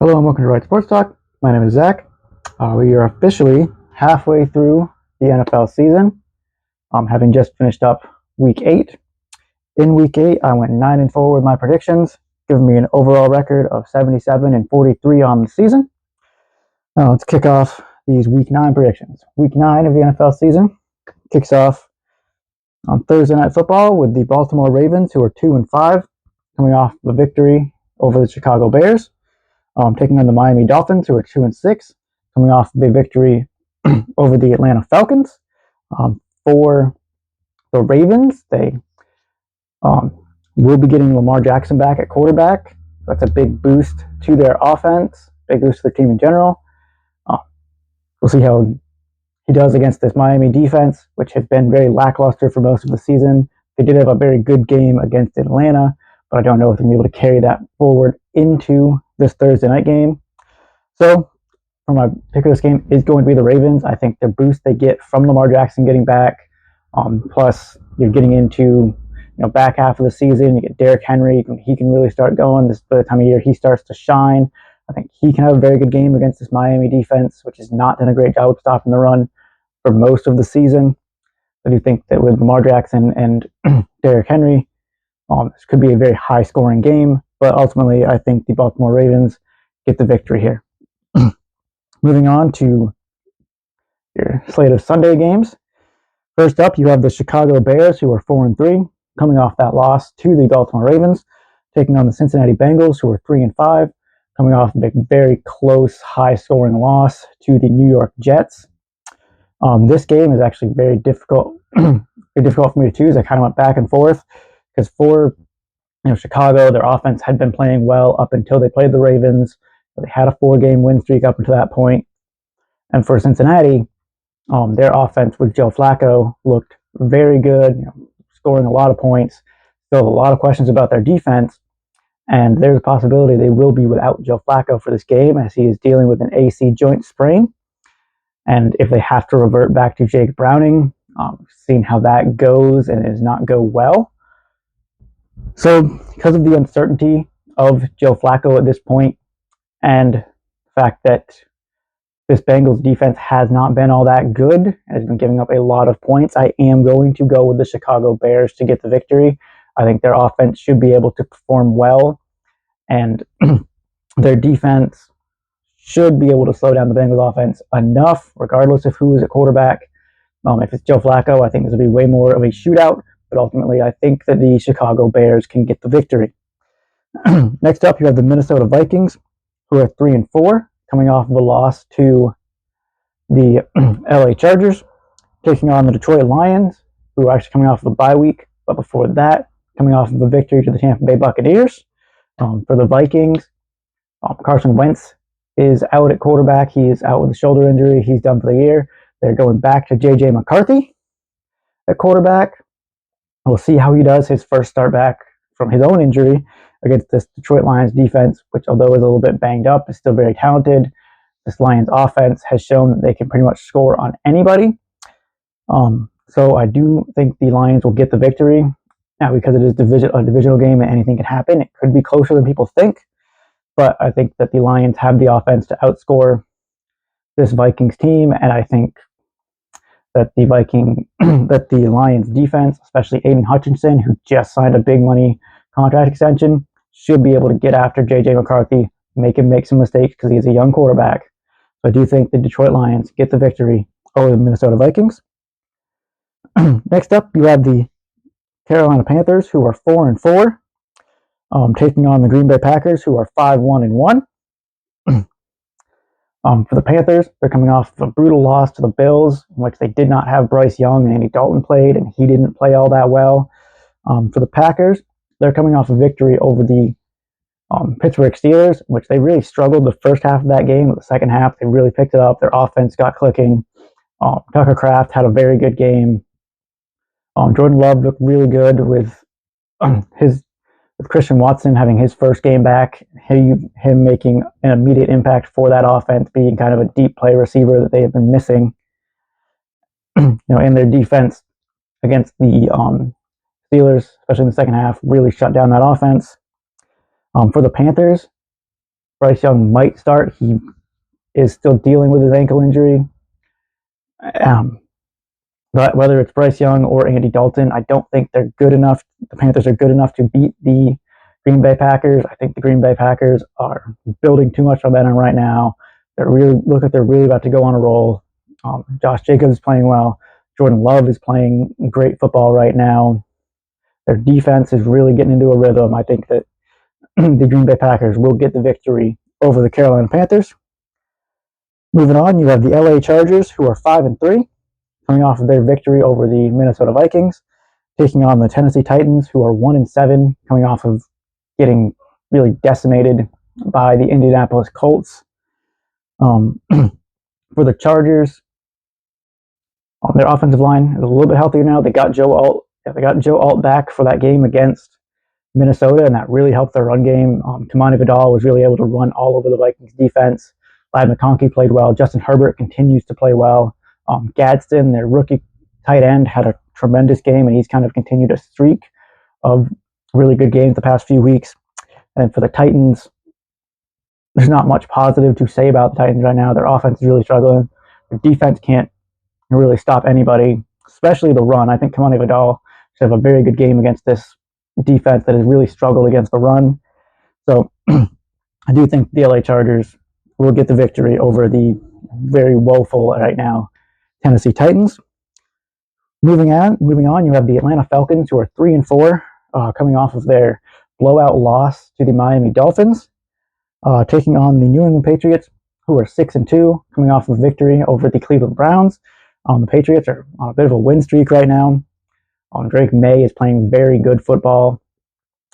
Hello and welcome to Right Sports Talk. My name is Zach. We are officially halfway through the NFL season, having just finished up Week 8. In Week 8, I went 9-4 with my predictions, giving me an overall record of 77-43 on the season. Now let's kick off these Week 9 predictions. Week 9 of the NFL season kicks off on Thursday Night Football with the Baltimore Ravens, who are 2-5, coming off the victory over the Chicago Bears. Taking on the Miami Dolphins, who are 2-6, coming off the victory over the Atlanta Falcons. For the Ravens, they will be getting Lamar Jackson back at quarterback. That's a big boost to their offense, big boost to the team in general. We'll see how he does against this Miami defense, which has been very lackluster for most of the season. They did have a very good game against Atlanta, but I don't know if they're going to be able to carry that forward into this Thursday night game. So, for my pick of this game is going to be the Ravens. I think the boost they get from Lamar Jackson getting back, plus you're getting into back half of the season, you get Derrick Henry. He can really start going. This by the time of year he starts to shine. I think he can have a very good game against this Miami defense, which has not done a great job of stopping the run for most of the season. I do think that with Lamar Jackson and Derrick Henry, this could be a very high-scoring game, but ultimately I think the Baltimore Ravens get the victory here. Moving on to your slate of Sunday games. First up, you have the Chicago Bears, who are 4-3, coming off that loss to the Baltimore Ravens, taking on the Cincinnati Bengals, who are 3-5, coming off a very close, high-scoring loss to the New York Jets. This game is actually very difficult, very difficult for me to choose. I kind of went back and forth because for Chicago, their offense had been playing well up until they played the Ravens. They had a 4-game win streak up until that point. And for Cincinnati, their offense with Joe Flacco looked very good, scoring a lot of points. Still a lot of questions about their defense. And there's a possibility they will be without Joe Flacco for this game as he is dealing with an AC joint sprain. And if they have to revert back to Jake Browning, seeing how that goes and it does not go well. So because of the uncertainty of Joe Flacco at this point and the fact that this Bengals defense has not been all that good and has been giving up a lot of points, I am going to go with the Chicago Bears to get the victory. I think their offense should be able to perform well, and their defense should be able to slow down the Bengals offense enough, regardless of who is at quarterback. If it's Joe Flacco, I think this will be way more of a shootout, but ultimately I think that the Chicago Bears can get the victory. Next up, you have the Minnesota Vikings, who are 3-4, coming off of a loss to the LA Chargers, taking on the Detroit Lions, who are actually coming off of a bye week, but before that, coming off of a victory to the Tampa Bay Buccaneers. For the Vikings, Carson Wentz is out at quarterback. He is out with a shoulder injury. He's done for the year. They're going back to J.J. McCarthy at quarterback. We'll see how he does his first start back from his own injury against this Detroit Lions defense, which although is a little bit banged up, is still very talented. This Lions offense has shown that they can pretty much score on anybody. So I do think the Lions will get the victory. Now, because it is a divisional game and anything can happen, it could be closer than people think. But I think that the Lions have the offense to outscore this Vikings team, and I think that the Lions defense, especially Aiden Hutchinson, who just signed a big money contract extension, should be able to get after J.J. McCarthy, make him make some mistakes because he's a young quarterback. So I do think the Detroit Lions get the victory over the Minnesota Vikings. Next up, you have the Carolina Panthers, who are 4-4, taking on the Green Bay Packers, who are 5-1-1. For the Panthers, they're coming off a brutal loss to the Bills, in which they did not have Bryce Young and Andy Dalton played, and he didn't play all that well. For the Packers, they're coming off a victory over the Pittsburgh Steelers, which they really struggled the first half of that game. But the second half, they really picked it up. Their offense got clicking. Tucker Kraft had a very good game. Jordan Love looked really good with Christian Watson having his first game back, him making an immediate impact for that offense, being kind of a deep play receiver that they have been missing. In their defense against the Steelers, especially in the second half, really shut down that offense. For the Panthers, Bryce Young might start. He is still dealing with his ankle injury. But whether it's Bryce Young or Andy Dalton, I don't think they're good enough. The Panthers are good enough to beat the Green Bay Packers. I think the Green Bay Packers are building too much momentum right now. They're really about to go on a roll. Josh Jacobs is playing well. Jordan Love is playing great football right now. Their defense is really getting into a rhythm. I think that the Green Bay Packers will get the victory over the Carolina Panthers. Moving on, you have the LA Chargers, who are 5-3, coming off of their victory over the Minnesota Vikings, taking on the Tennessee Titans, who are 1-7, coming off of getting really decimated by the Indianapolis Colts. For the Chargers, their offensive line is a little bit healthier now. They got Joe Alt back for that game against Minnesota, and that really helped their run game. Tamani Vidal was really able to run all over the Vikings defense. Ladd McConkey played well. Justin Herbert continues to play well. Gadsden, their rookie tight end, had a tremendous game, and he's kind of continued a streak of really good games the past few weeks. And for the Titans, there's not much positive to say about the Titans right now. Their offense is really struggling. Their defense can't really stop anybody, especially the run. I think Tamani Vidal should have a very good game against this defense that has really struggled against the run. So I do think the LA Chargers will get the victory over the very woeful right now Tennessee Titans. Moving on, you have the Atlanta Falcons, who are 3-4, coming off of their blowout loss to the Miami Dolphins, taking on the New England Patriots, who are 6-2, coming off of a victory over the Cleveland Browns. The Patriots are on a bit of a win streak right now. Drake May is playing very good football.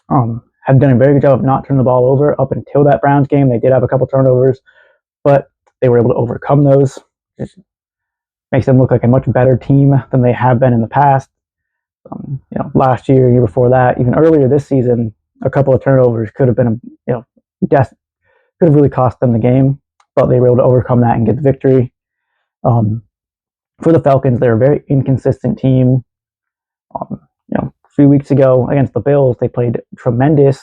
Have done a very good job of not turning the ball over up until that Browns game. They did have a couple turnovers, but they were able to overcome those. Just makes them look like a much better team than they have been in the past. Last year before that, even earlier this season, a couple of turnovers could have been, could have really cost them the game, but they were able to overcome that and get the victory. For the Falcons, they're a very inconsistent team. A few weeks ago against the Bills, they played tremendous.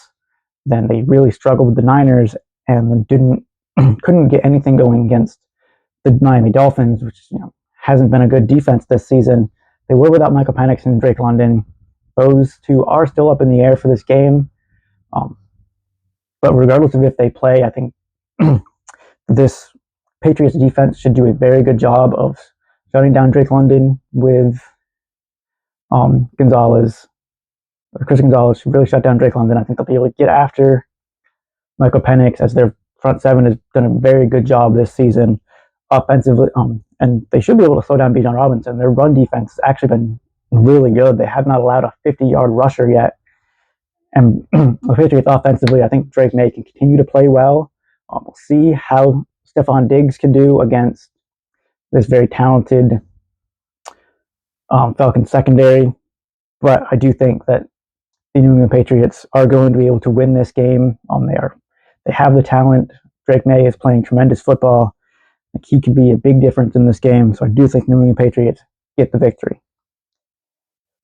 Then they really struggled with the Niners and couldn't get anything going against the Miami Dolphins, which hasn't been a good defense this season. They were without Michael Penix and Drake London. Those two are still up in the air for this game. But regardless of if they play, I think this Patriots defense should do a very good job of shutting down Drake London with Gonzalez. Chris Gonzalez should really shut down Drake London. I think they'll be able to get after Michael Penix, as their front seven has done a very good job this season offensively. And they should be able to slow down Bijan Robinson. Their run defense has actually been really good. They have not allowed a 50-yard rusher yet. And the Patriots offensively, I think Drake May can continue to play well. We'll see how Stephon Diggs can do against this very talented Falcons secondary. But I do think that the New England Patriots are going to be able to win this game. They have the talent. Drake May is playing tremendous football. He can be a big difference in this game. So I do think New England Patriots get the victory.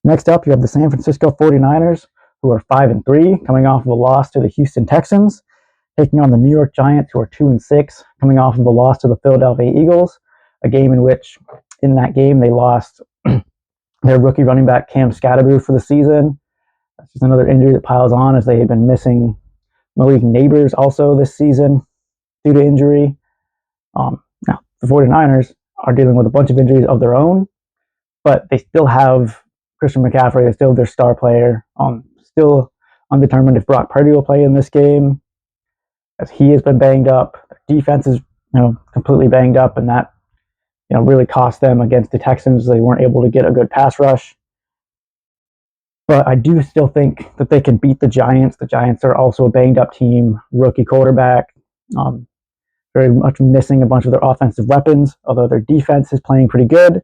Next up, you have the San Francisco 49ers, who are 5-3, coming off of a loss to the Houston Texans, taking on the New York Giants, who are 2-6, coming off of a loss to the Philadelphia Eagles, a game in that game, they lost their rookie running back Cam Scatterboo for the season. That's just another injury that piles on, as they have been missing Malik Neighbors also this season due to injury. Now, the 49ers are dealing with a bunch of injuries of their own, but they still have Christian McCaffrey. They still have their star player. Still undetermined if Brock Purdy will play in this game, as he has been banged up. Their defense is completely banged up, and that really cost them against the Texans. They weren't able to get a good pass rush. But I do still think that they can beat the Giants. The Giants are also a banged-up team, rookie quarterback, very much missing a bunch of their offensive weapons, although their defense is playing pretty good.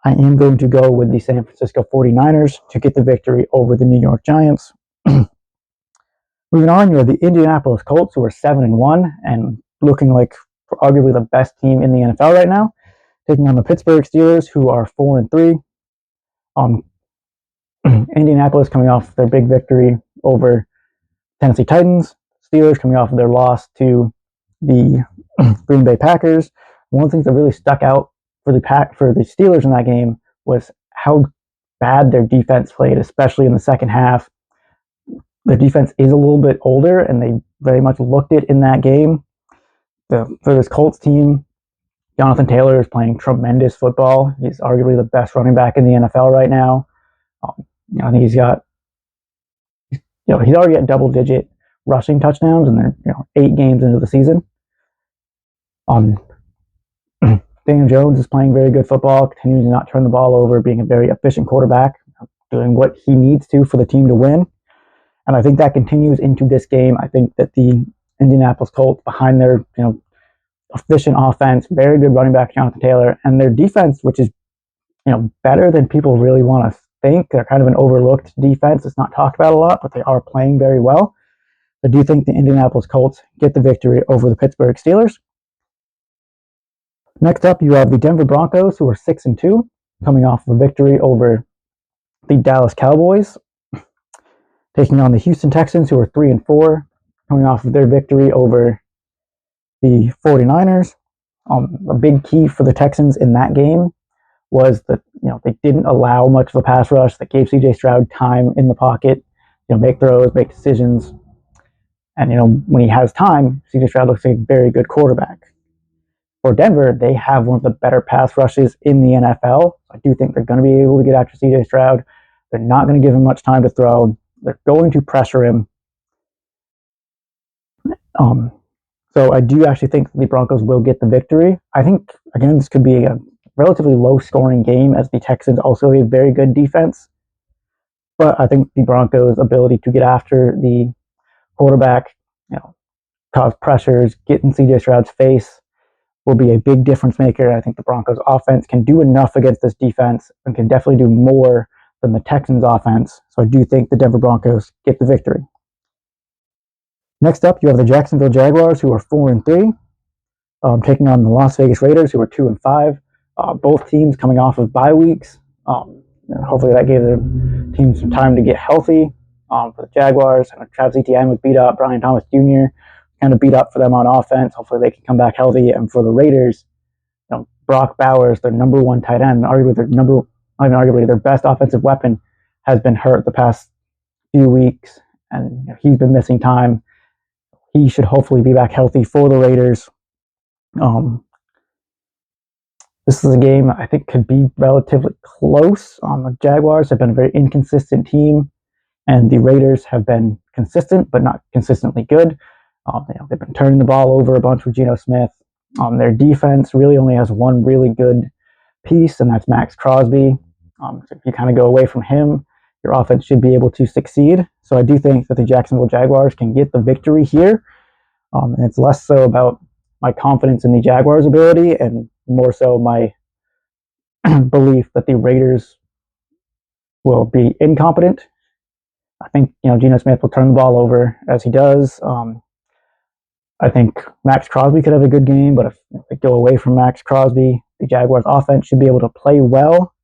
I am going to go with the San Francisco 49ers to get the victory over the New York Giants. Moving on, you have the Indianapolis Colts, who are 7-1 and looking like arguably the best team in the NFL right now, taking on the Pittsburgh Steelers, who are 4-3. Indianapolis coming off their big victory over Tennessee Titans. Steelers coming off of their loss to the Green Bay Packers. One of the things that really stuck out for the Steelers in that game was how bad their defense played, especially in the second half. Their defense is a little bit older, and they very much looked it in that game. For this Colts team, Jonathan Taylor is playing tremendous football. He's arguably the best running back in the NFL right now. I think he's already at double-digit rushing touchdowns, and they're 8 games into the season. Daniel Jones is playing very good football, continuing to not turn the ball over, being a very efficient quarterback, doing what he needs to for the team to win. And I think that continues into this game. I think that the Indianapolis Colts, behind their efficient offense, very good running back Jonathan Taylor, and their defense, which is better than people really want to think. They're kind of an overlooked defense. It's not talked about a lot, but they are playing very well. I do think the Indianapolis Colts get the victory over the Pittsburgh Steelers. Next up, you have the Denver Broncos, who are 6-2, coming off of a victory over the Dallas Cowboys, taking on the Houston Texans, who are 3-4, coming off of their victory over the 49ers. A big key for the Texans in that game was that they didn't allow much of a pass rush. That gave C.J. Stroud time in the pocket, make throws, make decisions, and when he has time, C.J. Stroud looks like a very good quarterback. For Denver, they have one of the better pass rushes in the NFL. I do think they're going to be able to get after C.J. Stroud. They're not going to give him much time to throw. They're going to pressure him. So I do actually think the Broncos will get the victory. I think, again, this could be a relatively low-scoring game, as the Texans also have a very good defense. But I think the Broncos' ability to get after the quarterback, cause pressures, get in C.J. Stroud's face, will be a big difference maker. I think the Broncos offense can do enough against this defense and can definitely do more than the Texans offense. So I do think the Denver Broncos get the victory. Next up, you have the Jacksonville Jaguars, who are 4-3, taking on the Las Vegas Raiders, who are 2-5. Both teams coming off of bye weeks. Hopefully that gave their team some time to get healthy. For the Jaguars, Travis Etienne was beat up. Brian Thomas Jr. kind of beat up for them on offense. Hopefully they can come back healthy. And for the Raiders, Brock Bowers, their number one tight end, arguably their best offensive weapon, has been hurt the past few weeks, and he's been missing time. He should hopefully be back healthy for the Raiders. This is a game I think could be relatively close. The Jaguars have been a very inconsistent team, and the Raiders have been consistent, but not consistently good. They've been turning the ball over a bunch with Geno Smith. Their defense really only has one really good piece, and that's Max Crosby. So if you kind of go away from him, your offense should be able to succeed. So I do think that the Jacksonville Jaguars can get the victory here. And it's less so about my confidence in the Jaguars' ability and more so my belief that the Raiders will be incompetent. I think Geno Smith will turn the ball over as he does. I think Max Crosby could have a good game, but if they go away from Max Crosby, the Jaguars' offense should be able to play well.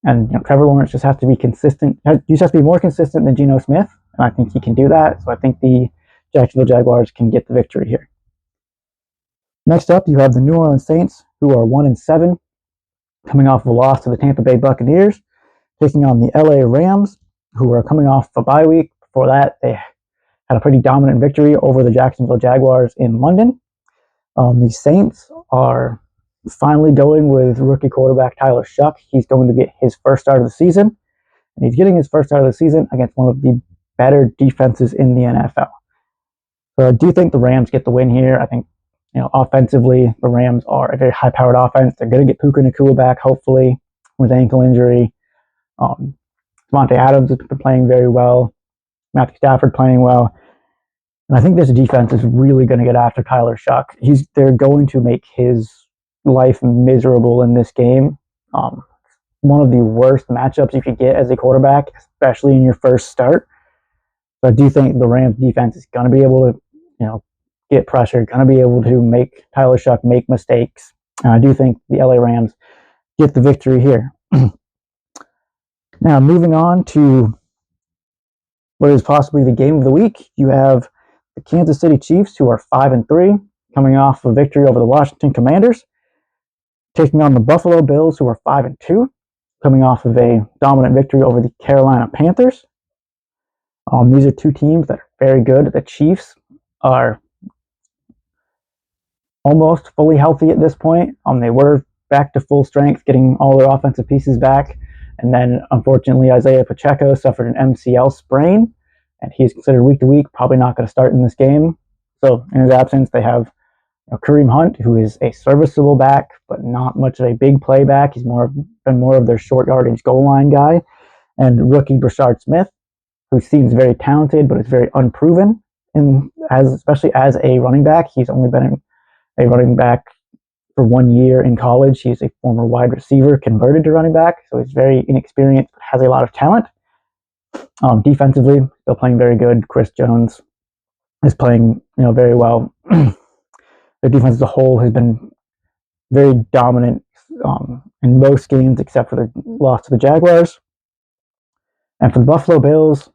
And Trevor Lawrence just has to be consistent. He just has to be more consistent than Geno Smith, and I think he can do that. So I think the Jacksonville Jaguars can get the victory here. Next up, you have the New Orleans Saints, who are 1-7, coming off of a loss to the Tampa Bay Buccaneers, taking on the LA Rams, who are coming off a bye week. Before that, they had a pretty dominant victory over the Jacksonville Jaguars in London. The Saints are finally going with rookie quarterback Tyler Shough. He's going to get his first start of the season, and he's getting his first start of the season against one of the better defenses in the NFL. So I do think the Rams get the win here. I think, offensively, the Rams are a very high-powered offense. They're going to get Puka Nacua back, hopefully, with ankle injury. Devontae Adams has been playing very well. Matthew Stafford playing well. And I think this defense is really going to get after Tyler Shough. They're going to make his life miserable in this game. One of the worst matchups you could get as a quarterback, especially in your first start. So I do think the Rams defense is going to be able to, get pressure, going to be able to make Tyler Shough make mistakes. And I do think the LA Rams get the victory here. Now, moving on to what is possibly the game of the week, you have the Kansas City Chiefs, who are 5-3, coming off a victory over the Washington Commanders, taking on the Buffalo Bills, who are 5-2, coming off of a dominant victory over the Carolina Panthers. These are two teams that are very good. The Chiefs are almost fully healthy at this point. They were back to full strength, getting all their offensive pieces back. And then, unfortunately, Isaiah Pacheco suffered an MCL sprain, and he's considered week to week, probably not going to start in this game. So, in his absence, they have Kareem Hunt, who is a serviceable back, but not much of a big play back. He's been more of their short yardage goal line guy. And rookie Brashard Smith, who seems very talented, but is very unproven, especially as a running back. He's only been a running back for 1 year in college. He's a former wide receiver converted to running back, so he's very inexperienced, but has a lot of talent. Defensively, still playing very good. Chris Jones is playing, very well. Their defense as a whole has been very dominant in most games, except for their loss to the Jaguars. And for the Buffalo Bills,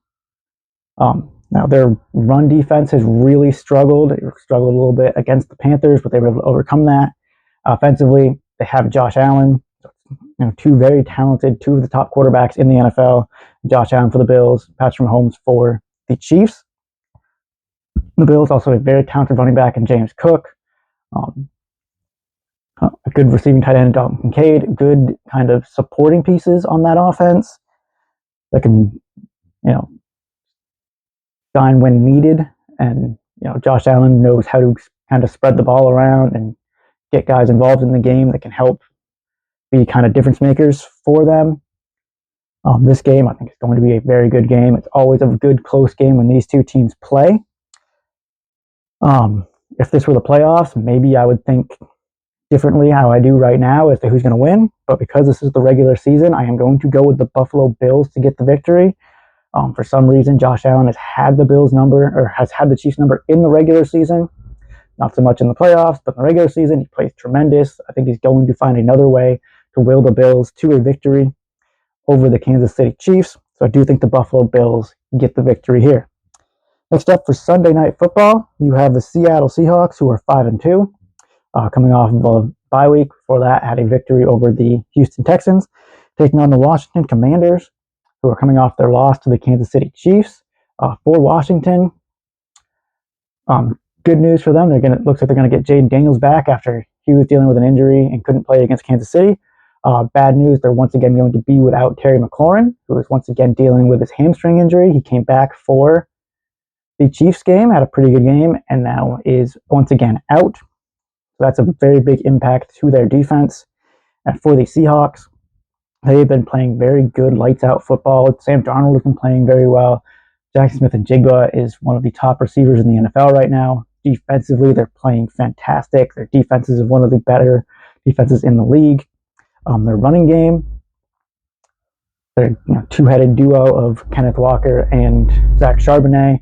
now their run defense has really struggled. It struggled a little bit against the Panthers, but they were able to overcome that. Offensively, they have Josh Allen, two very talented, two of the top quarterbacks in the NFL. Josh Allen for the Bills, Patrick Mahomes for the Chiefs. The Bills also have a very talented running back in James Cook. A good receiving tight end, Dalton Kincaid. Good kind of supporting pieces on that offense that can, shine when needed. And, Josh Allen knows how to kind of spread the ball around and get guys involved in the game that can help be kind of difference makers for them. This game, I think, is going to be a very good game. It's always a good, close game when these two teams play. If this were the playoffs, maybe I would think differently how I do right now as to who's going to win. But because this is the regular season, I am going to go with the Buffalo Bills to get the victory. For some reason, Josh Allen has had the Bills number, or has had the Chiefs number in the regular season. Not so much in the playoffs, but in the regular season, he plays tremendous. I think he's going to find another way to will the Bills to a victory over the Kansas City Chiefs. So I do think the Buffalo Bills get the victory here. Next up for Sunday Night Football, you have the Seattle Seahawks, who are 5-2, coming off of a bye week. Before that, had a victory over the Houston Texans, taking on the Washington Commanders, who are coming off their loss to the Kansas City Chiefs. For Washington, good news for them. Looks like they're going to get Jayden Daniels back after he was dealing with an injury and couldn't play against Kansas City. Bad news, they're once again going to be without Terry McLaurin, who is once again dealing with his hamstring injury. He came back for the Chiefs game, had a pretty good game, and now is once again out. So that's a very big impact to their defense. And for the Seahawks, they've been playing very good lights-out football. Sam Darnold has been playing very well. Jackson Smith-Njigba is one of the top receivers in the NFL right now. Defensively, they're playing fantastic. Their defense is one of the better defenses in the league. Their running game, their two-headed duo of Kenneth Walker and Zach Charbonnet,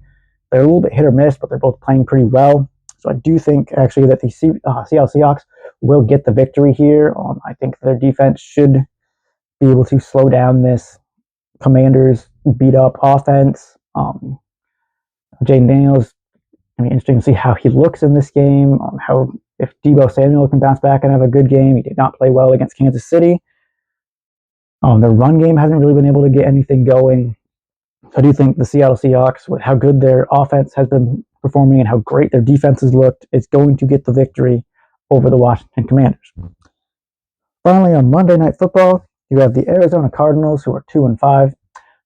they're a little bit hit or miss, but they're both playing pretty well. So I do think, actually, that the Seattle Seahawks will get the victory here. I think their defense should be able to slow down this Commanders beat-up offense. Jayden Daniels, interesting to see how he looks in this game, if Deebo Samuel can bounce back and have a good game. He did not play well against Kansas City. Their run game hasn't really been able to get anything going. So I do think the Seattle Seahawks, with how good their offense has been performing and how great their defense has looked, is going to get the victory over the Washington Commanders. Finally, on Monday Night Football, you have the Arizona Cardinals, who are 2-5,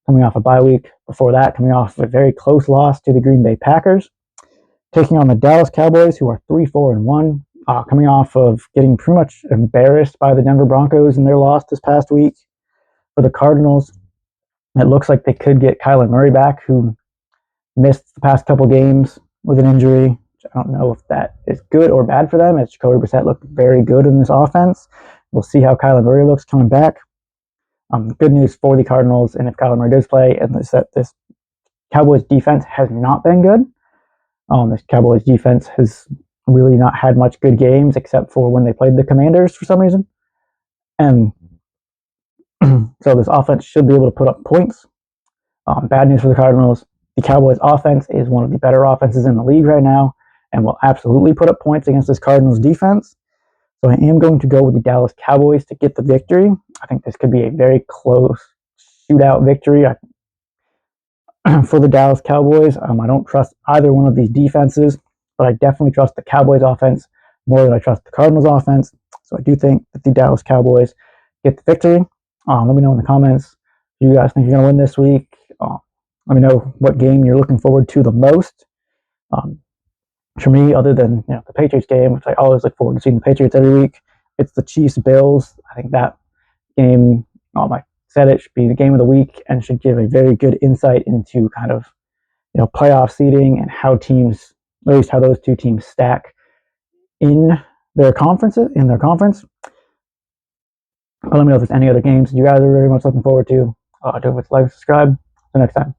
coming off a bye week. Before that, coming off a very close loss to the Green Bay Packers, taking on the Dallas Cowboys, who are 3-4-1, coming off of getting pretty much embarrassed by the Denver Broncos in their loss this past week. For the Cardinals, it looks like they could get Kyler Murray back, who missed the past couple games with an injury. I don't know if that is good or bad for them, as Jacoby Brissett looked very good in this offense. We'll see how Kyler Murray looks coming back. Good news for the Cardinals, and if Kyler Murray does play, and this Cowboys defense has not been good. This Cowboys defense has really not had much good games, except for when they played the Commanders for some reason. And so this offense should be able to put up points. Bad news for the Cardinals. the Cowboys offense is one of the better offenses in the league right now and will absolutely put up points against this Cardinals defense. So I am going to go with the Dallas Cowboys to get the victory. I think this could be a very close shootout victory for the Dallas Cowboys. I don't trust either one of these defenses, but I definitely trust the Cowboys offense more than I trust the Cardinals offense. So I do think that the Dallas Cowboys get the victory. Let me know in the comments if you guys think you're going to win this week. Let me know what game you're looking forward to the most. For me, other than the Patriots game, which I always look forward to seeing the Patriots every week, it's the Chiefs Bills. I think that game, I said it should be the game of the week and should give a very good insight into kind of playoff seeding and how teams, at least how those two teams stack in their conference. But let me know if there's any other games you guys are very much looking forward to. Don't forget to like, subscribe. Until next time.